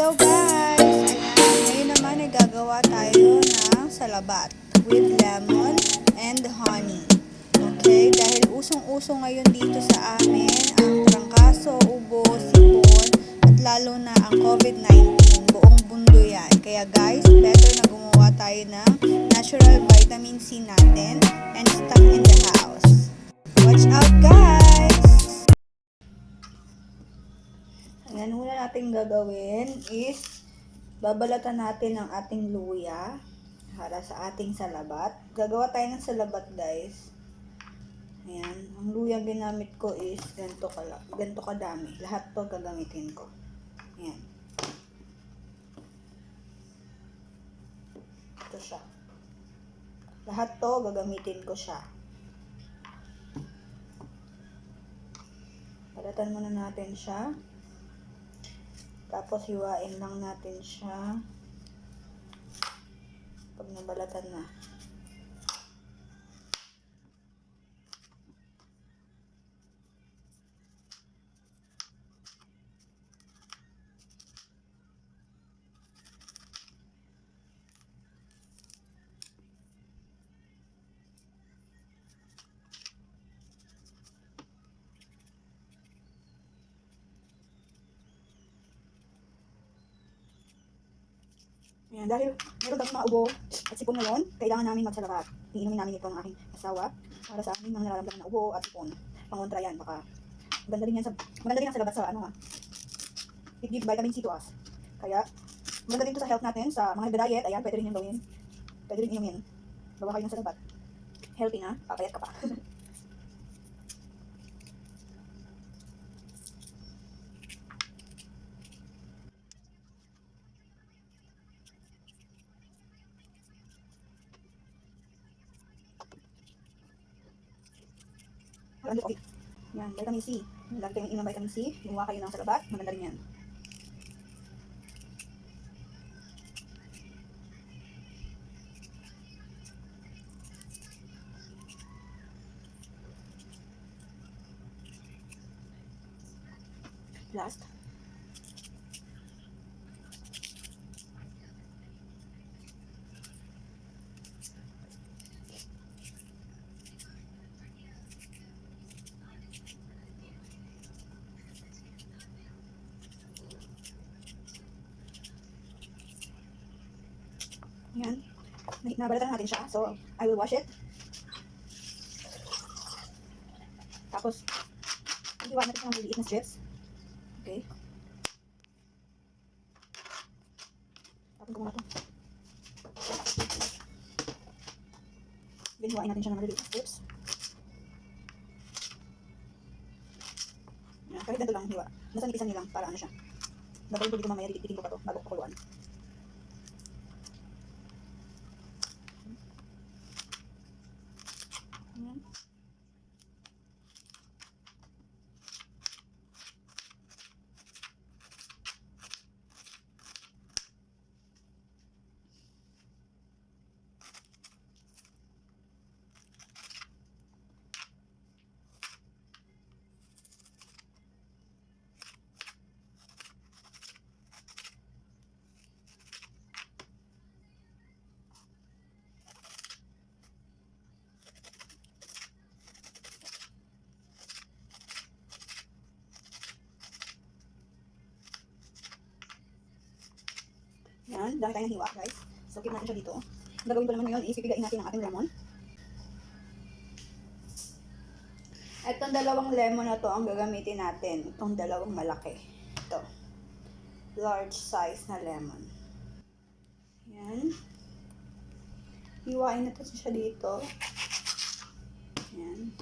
Hello guys! Ayan, ngayon naman ay gagawa tayo ng salabat with lemon and honey. Okay, dahil usong-uso ngayon dito sa amin ang trangkaso, ubo, sipon, at lalo na ang COVID-19. Buong mundo yan. Kaya guys, better na gumawa tayo ng natural vitamin C natin and stock in the house. Watch out guys! Ang una natin gagawin is babalatan natin ang ating luya para sa ating salabat. Gagawa tayo ng salabat guys. Ayan, ang luya ginamit ko is ganito kadami. Lahat to gagamitin ko. Ayan. Ito siya. Lahat to gagamitin ko siya. Balatan muna natin siya. Tapos hiwain lang natin siya pag nabalatan na. Ayan, dahil meron kami mga ubo at sipon ngayon, kailangan namin magsalabat. Iinumin namin ito ng aking asawa para sa aming mga nararamdaman na ubo at sipon. Pangontra yan, baka maganda rin ang salabat sa it gives vitamin C to us. Kaya, maganda rin ito sa health natin, sa mga nagda-diet, ayan, pwede rin yung gawin. Pwede rin inumin. Bawa kayo ng salabat. Healthy na, papayat ka pa. Okay. Yan, vitamin C. Lagi kayong inom vitamin C. Gumawa kayo ng salabat. Maganda rin yan. Last. Yan. Nabalatan natin siya. So, I will wash it. Tapos, iwan natin siya ng maliit na strips. Okay. Tapos ko muna ito. Hiwain natin siya ng maliit na strips. Yan. Kahit ganito lang hiwa. Nasa nipisan nilang para ano siya. Babalik ko dito mamaya. Titigin ko pa ito bago ko kuluan. Ayan. Yan, dami tayo ng hiwa guys. So, keep natin siya dito. Ang gagawin ko naman ngayon is pipigain natin ang ating lemon. Itong dalawang lemon na to ang gagamitin natin. Itong dalawang malaki. Ito. Large size na lemon. Yan. Hiwain natin siya dito. Yan.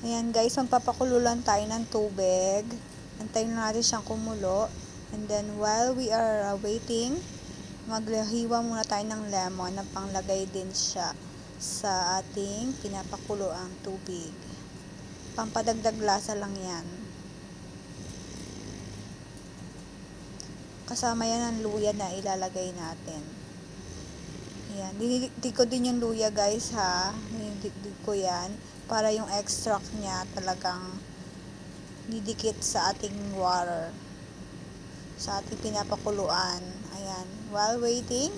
Ayan guys, magpapakulo lang tayo ng tubig. Antayin natin siyang kumulo. And then while we are waiting, maghiwa muna tayo ng lemon na panglagay din siya sa ating pinapakulo ang tubig. Pampadagdag lasa lang yan. Kasama yan ang luya na ilalagay natin. Ayan, dinidikdik ko din yung luya guys ha. Dinidikdik ko yan para yung extract niya talagang didikit sa ating water, sa ating pinapakuluan. Ayan, while waiting,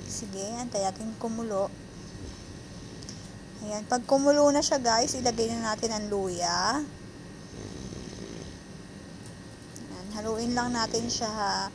sige, antay natin kumulo. Ayan, pag kumulo na siya guys, ilagay na natin ang luya. Ayan, haluin lang natin siya ha.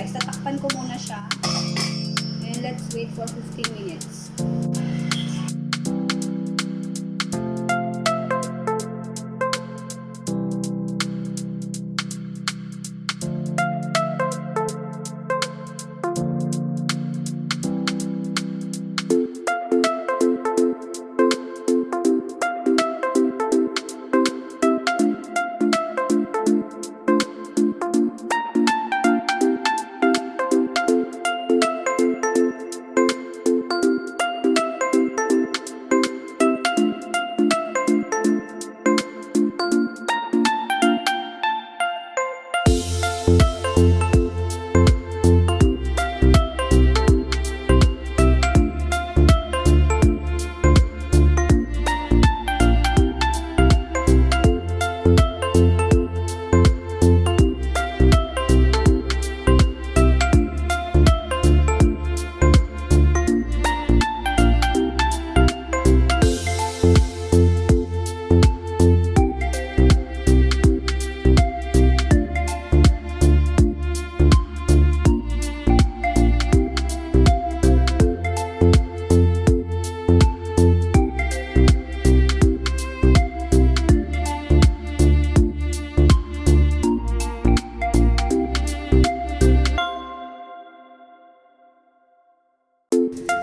Tatakpan ko muna siya. And let's wait for 15 minutes.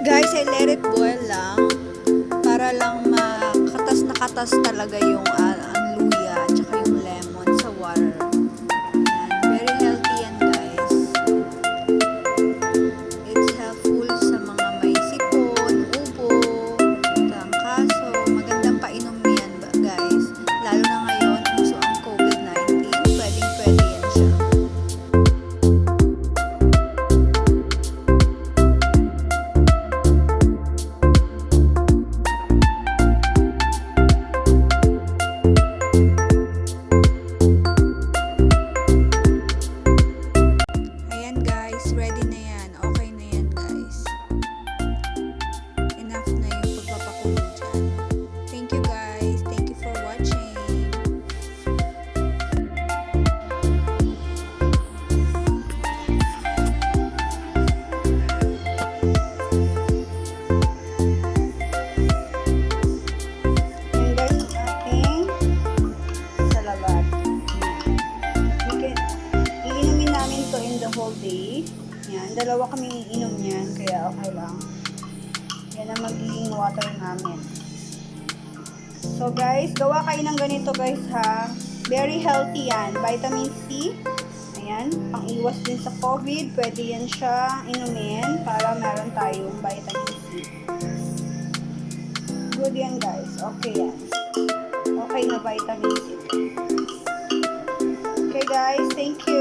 Guys, I let it boil lang para lang makatas na katas talaga yung ang luya at saka yung lemon sa water. Ayan, very healthy yan guys. It's helpful sa mga may sipon, ubo, trangkaso. Magandang painom yan guys. Lalo na ngayon, uso ang COVID-19. Pwede yan siya. Whole day. Yan, dalawa kami iinom niyan, kaya okay lang. Yan ang magiging water namin. So guys, gawa kayo ng ganito guys ha. Very healthy yan. Vitamin C. Ayan, pang-iwas din sa COVID. Pwede yan siya inumin para meron tayong vitamin C. Good yan guys. Okay yan. Okay na vitamin C. Okay guys, thank you.